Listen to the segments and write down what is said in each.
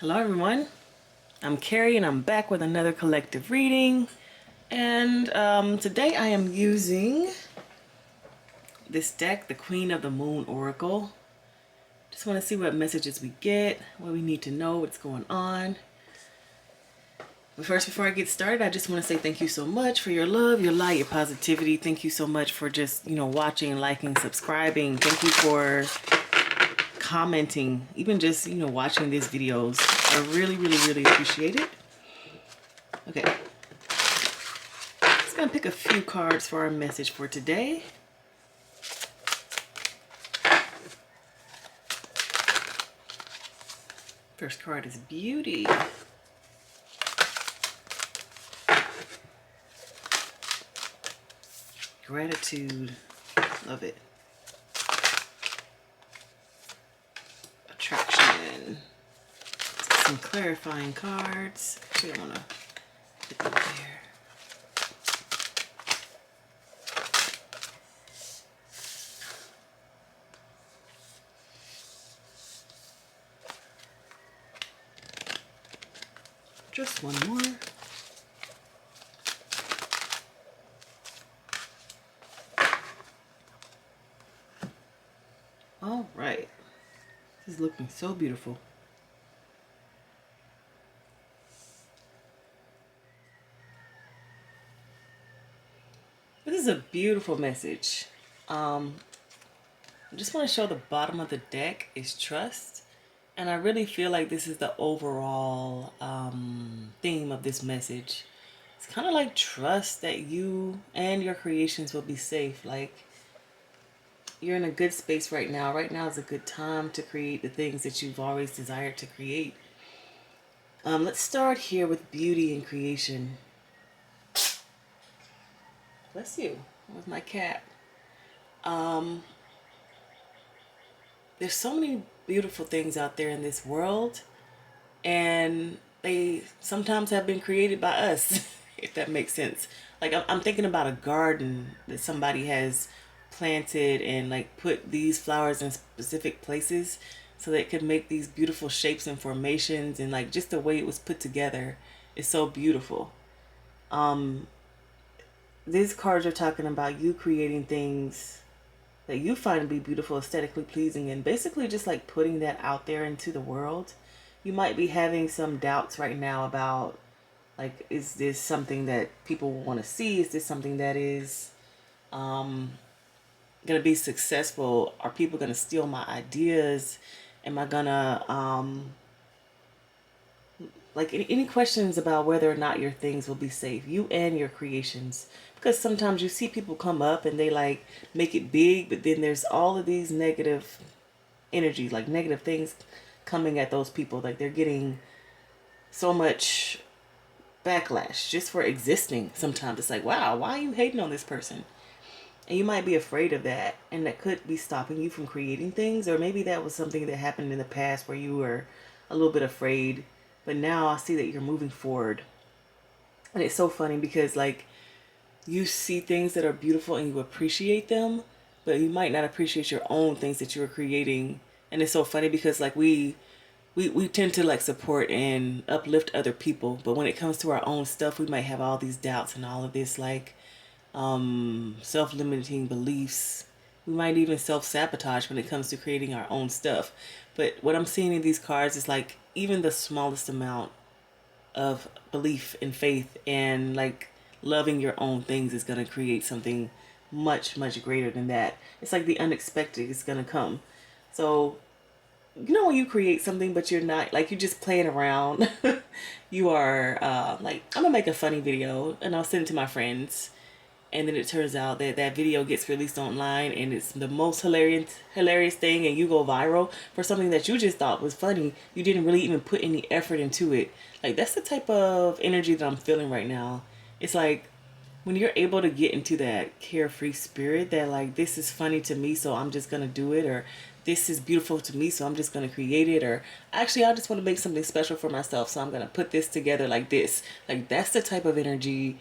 Hello everyone, I'm Carrie and I'm back with another collective reading, and today I am using this deck, the Queen of the Moon Oracle. Just want to see what messages we get, what we need to know, what's going on. But first, before I get started, I just want to say thank you so much for your love, your light, your positivity. Thank you so much for just, watching, liking, subscribing. Thank you for commenting, even just, watching these videos. I really, really, really appreciate it. Okay. Just gonna pick a few cards for our message for today. First card is Beauty. Gratitude. Love it. Attraction. Some clarifying cards. Actually, I want to put them there. Just one more. All right. This is looking so beautiful. This is a beautiful message. I just want to show the bottom of the deck is trust. And I really feel like this is the overall theme of this message. It's kind of like trust that you and your creations will be safe. Like, you're in a good space right now. Right now is a good time to create the things that you've always desired to create. Let's start here with beauty and creation. Bless you. With my cat. There's so many beautiful things out there in this world, and they sometimes have been created by us, if that makes sense. Like, I'm thinking about a garden that somebody has planted and like put these flowers in specific places so that it could make these beautiful shapes and formations, and like just the way it was put together is so beautiful. These cards are talking about you creating things that you find to be beautiful, aesthetically pleasing, and basically just like putting that out there into the world. You might be having some doubts right now about, like, is this something that people want to see? Is this something that is going to be successful? Are people going to steal my ideas? Am I going to, like, any questions about whether or not your things will be safe, you and your creations? Because sometimes you see people come up and they like make it big, but then there's all of these negative energy, like negative things coming at those people. Like, they're getting so much backlash just for existing. Sometimes it's like, wow, why are you hating on this person? And you might be afraid of that, and that could be stopping you from creating things. Or maybe that was something that happened in the past where you were a little bit afraid, but now I see that you're moving forward. And it's so funny because, like, you see things that are beautiful and you appreciate them, but you might not appreciate your own things that you are creating. And it's so funny because, like, we tend to like support and uplift other people, but when it comes to our own stuff, we might have all these doubts and all of this like self-limiting beliefs. We might even self-sabotage when it comes to creating our own stuff. But what I'm seeing in these cards is like even the smallest amount of belief and faith and like loving your own things is going to create something much, much greater than that. It's like the unexpected is going to come. So, when you create something but you're not, like, you're just playing around. You are like, I'm gonna make a funny video and I'll send it to my friends, and then it turns out that that video gets released online and it's the most hilarious thing, and you go viral for something that you just thought was funny. You didn't really even put any effort into it. Like, that's the type of energy that I'm feeling right now. It's like when you're able to get into that carefree spirit that, like, this is funny to me, so I'm just gonna do it, or this is beautiful to me, so I'm just gonna create it, or actually I just want to make something special for myself, so I'm gonna put this together like this. Like, that's the type of energy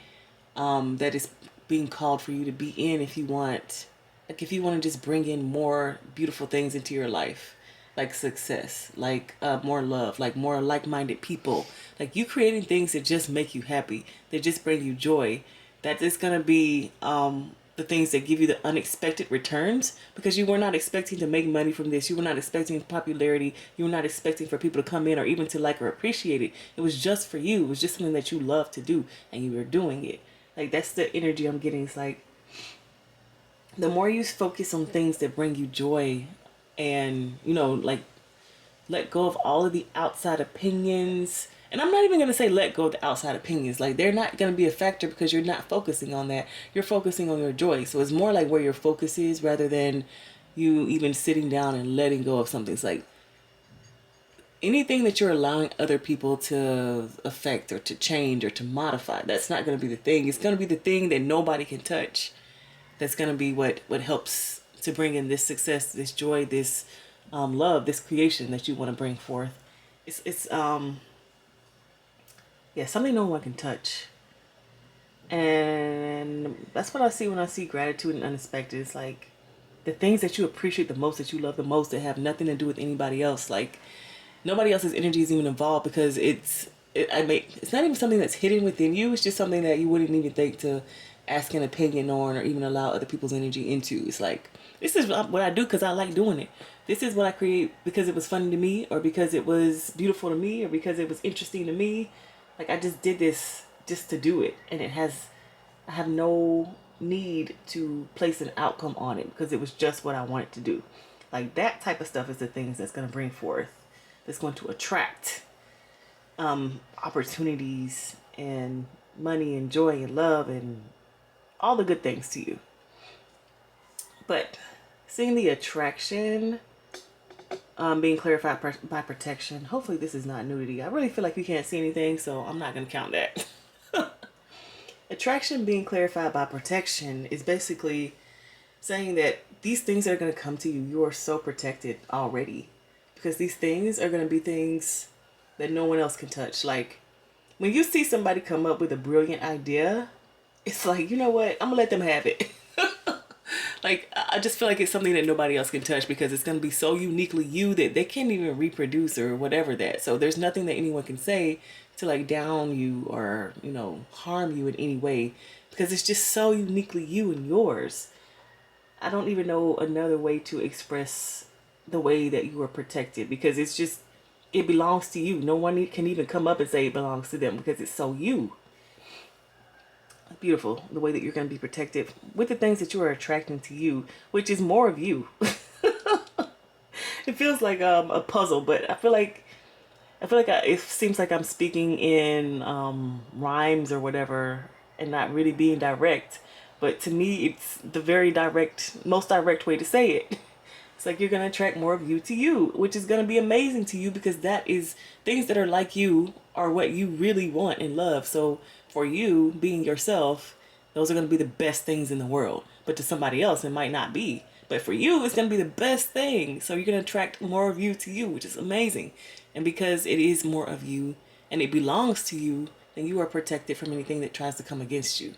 that is being called for you to be in if you want, like, if you want to just bring in more beautiful things into your life. like success, like more love, like more like-minded people, like you creating things that just make you happy, that just bring you joy, that is going to be the things that give you the unexpected returns, because you were not expecting to make money from this, you were not expecting popularity, you were not expecting for people to come in or even to like or appreciate it. It was just for you. It was just something that you love to do and you were doing it. Like that's the energy I'm getting. It's like the more you focus on things that bring you joy, and like let go of all of the outside opinions. And I'm not even going to say let go of the outside opinions. Like they're not going to be a factor because you're not focusing on that. You're focusing on your joy. So it's more like where your focus is rather than you even sitting down and letting go of something. It's like anything that you're allowing other people to affect or to change or to modify, that's not going to be the thing. It's going to be the thing that nobody can touch. That's going to be what helps to bring in this success, this joy, this love, this creation that you want to bring forth. It's yeah, something no one can touch. And that's what I see when I see gratitude and unexpected. It's like the things that you appreciate the most, that you love the most, that have nothing to do with anybody else. Like nobody else's energy is even involved, because it's not even something that's hidden within you. It's just something that you wouldn't even think to ask an opinion on or even allow other people's energy into. It's like, this is what I do because I like doing it. This is what I create because it was funny to me, or because it was beautiful to me, or because it was interesting to me. Like I just did this just to do it, and I have no need to place an outcome on it because it was just what I wanted to do. Like that type of stuff is the things that's going to bring forth, that's going to attract opportunities and money and joy and love and all the good things to you. But seeing the attraction being clarified by protection. Hopefully this is not nudity. I really feel like you can't see anything, so I'm not going to count that. Attraction being clarified by protection is basically saying that these things that are going to come to you, you are so protected already. Because these things are going to be things that no one else can touch. Like when you see somebody come up with a brilliant idea, it's like, you know what? I'm going to let them have it. Like, I just feel like it's something that nobody else can touch because it's going to be so uniquely you that they can't even reproduce or whatever that. So there's nothing that anyone can say to like down you or, harm you in any way, because it's just so uniquely you and yours. I don't even know another way to express the way that you are protected, because it's just, it belongs to you. No one can even come up and say it belongs to them because it's so you. Beautiful, the way that you're going to be protected with the things that you are attracting to you, which is more of you. It feels like a puzzle, but it seems like I'm speaking in rhymes or whatever and not really being direct. But to me, it's the very most direct way to say it. It's like you're going to attract more of you to you, which is going to be amazing to you, because that is, things that are like you are what you really want and love. So for you, being yourself, those are going to be the best things in the world. But to somebody else, it might not be. But for you, it's going to be the best thing. So you're going to attract more of you to you, which is amazing. And because it is more of you and it belongs to you, then you are protected from anything that tries to come against you.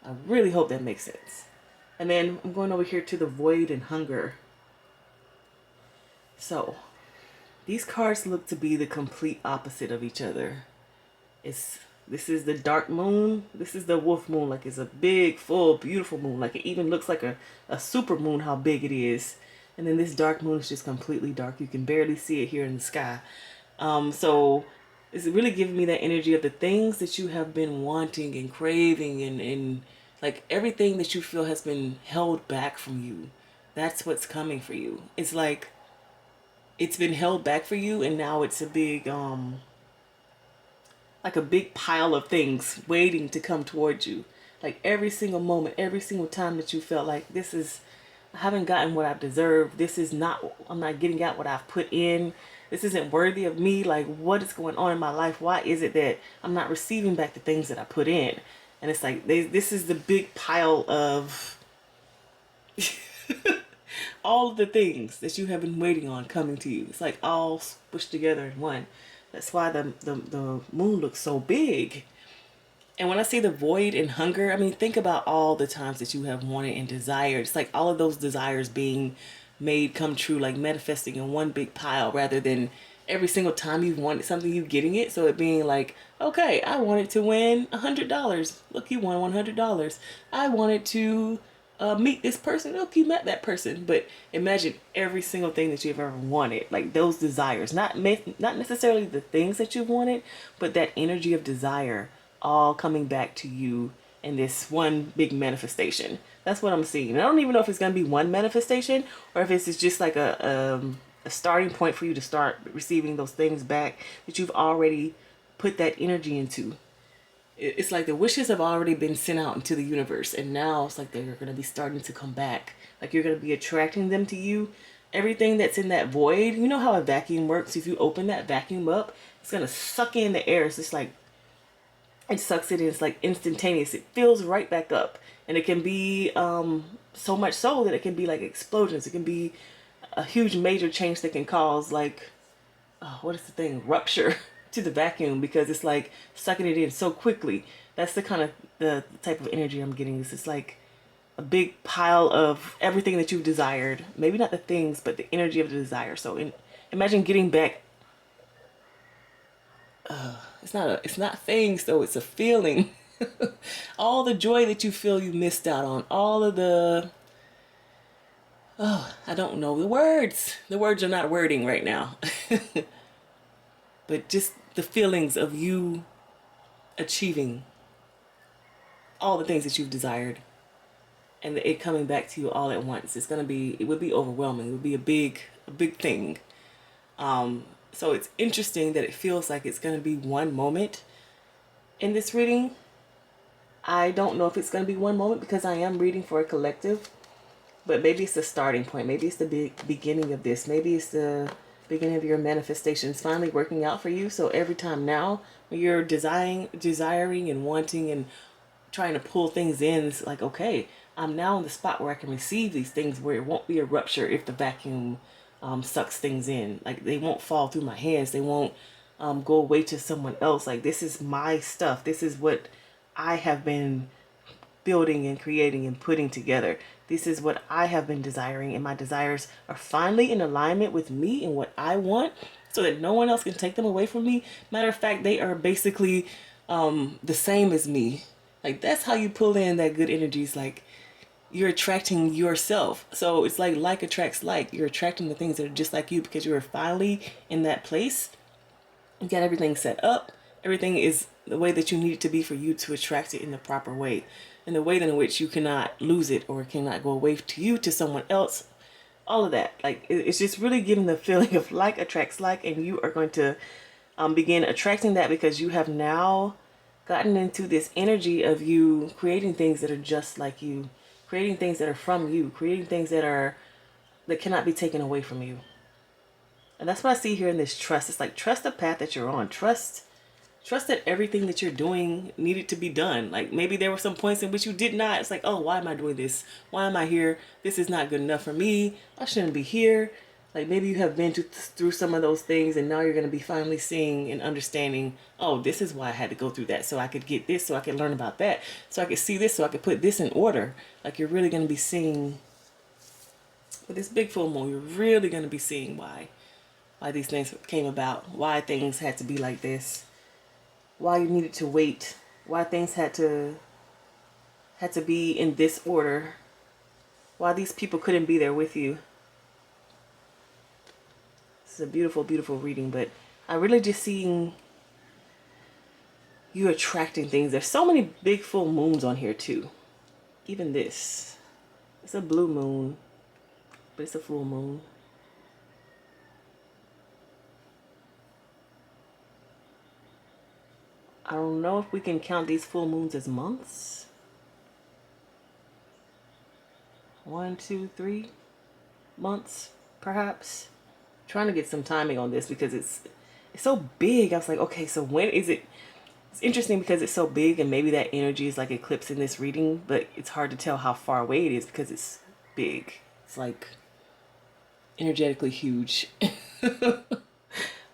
I really hope that makes sense. And then I'm going over here to the void and hunger. So these cards look to be the complete opposite of each other. This is the dark moon. This is the wolf moon. Like it's a big, full, beautiful moon. Like it even looks like a super moon, how big it is. And then this dark moon is just completely dark. You can barely see it here in the sky. So it's really giving me that energy of the things that you have been wanting and craving, and like everything that you feel has been held back from you. That's what's coming for you. It's like it's been held back for you, and now it's a big like a big pile of things waiting to come towards you. Like every single moment, every single time that you felt like I haven't gotten what I've deserved. I'm not getting out what I've put in. This isn't worthy of me. Like, what is going on in my life? Why is it that I'm not receiving back the things that I put in? And it's like, this is the big pile of all of the things that you have been waiting on coming to you. It's like all squished together in one. That's why the moon looks so big. And when I say the void and hunger, I mean, think about all the times that you have wanted and desired. It's like all of those desires being made come true, like manifesting in one big pile rather than every single time you wanted something, you getting it. So it being like, okay, I wanted to win $100. Look, you won $100. I wanted to meet this person. Look, you met that person. But imagine every single thing that you've ever wanted, like those desires, not necessarily the things that you wanted, but that energy of desire all coming back to you in this one big manifestation. That's what I'm seeing. And I don't even know if it's going to be one manifestation or if it's just like a starting point for you to start receiving those things back that you've already put that energy into. It's like the wishes have already been sent out into the universe, and now it's like they're going to be starting to come back. Like you're going to be attracting them to you. Everything that's in that void, you know how a vacuum works? If you open that vacuum up, it's going to suck in the air. It's just like it sucks it in. It's like instantaneous. It fills right back up, and it can be so much so that it can be like explosions. It can be a huge major change that can cause like what is the thing, rupture to the vacuum, because it's like sucking it in so quickly. That's the kind of the type of energy I'm getting. It's just like a big pile of everything that you've desired. Maybe not the things, but the energy of the desire. So imagine getting back. It's not things though. It's a feeling. All the joy that you feel you missed out on. All of the I don't know the words. The words are not wording right now. But just the feelings of you achieving all the things that you've desired and it coming back to you all at once. It would be overwhelming. It would be a big thing. So it's interesting that it feels like it's going to be one moment in this reading. I don't know if it's going to be one moment because I am reading for a collective, but maybe it's the starting point. Maybe it's the beginning of this. Maybe it's the beginning of your manifestations finally working out for you. So every time now when you're desiring and wanting and trying to pull things in, it's like, okay, I'm now in the spot where I can receive these things where it won't be a rupture if the vacuum sucks things in. Like they won't fall through my hands. They won't go away to someone else. Like this is my stuff. This is what I have been building and creating and putting together. This is what I have been desiring, and my desires are finally in alignment with me and what I want so that no one else can take them away from me. Matter of fact, they are basically the same as me. Like that's how you pull in that good energy. It's like you're attracting yourself. So it's like attracts like. You're attracting the things that are just like you because you're finally in that place. You got everything set up. Everything is the way that you need it to be for you to attract it in the proper way. In the way in which you cannot lose it or it cannot go away to you, to someone else. All of that. Like it's just really giving the feeling of like attracts like, and you are going to begin attracting that because you have now gotten into this energy of you creating things that are just like you, creating things that are from you, creating things that cannot be taken away from you. And that's what I see here in this trust. It's like trust the path that you're on. Trust that everything that you're doing needed to be done. Like maybe there were some points in which you did not. It's like, oh, why am I doing this? Why am I here? This is not good enough for me. I shouldn't be here. Like maybe you have been through some of those things and now you're going to be finally seeing and understanding, oh, this is why I had to go through that. So I could get this, so I could learn about that. So I could see this, so I could put this in order. Like you're really going to be seeing, with this big full moon, you're really going to be seeing why these things came about, why things had to be like this, why you needed to wait, why things had to be in this order, why these people couldn't be there with you. This is a beautiful, beautiful reading, but I really just seeing you attracting things. There's so many big full moons on here too. Even this. It's a blue moon, but it's a full moon. I don't know if we can count these full moons as months. 1, 2, 3 months, perhaps. I'm trying to get some timing on this because it's so big. I was like, okay, so when is it? It's interesting because it's so big and maybe that energy is like eclipsed in this reading, but it's hard to tell how far away it is because it's big. It's like energetically huge.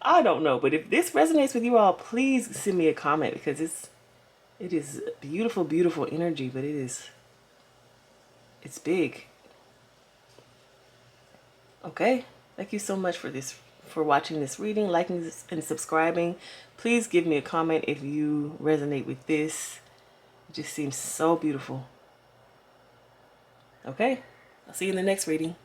I don't know, but if this resonates with you all, please send me a comment because it is beautiful, beautiful energy, but it's big. Okay, thank you so much for watching this reading, liking this, and subscribing. Please give me a comment if you resonate with this. It just seems so beautiful. Okay, I'll see you in the next reading.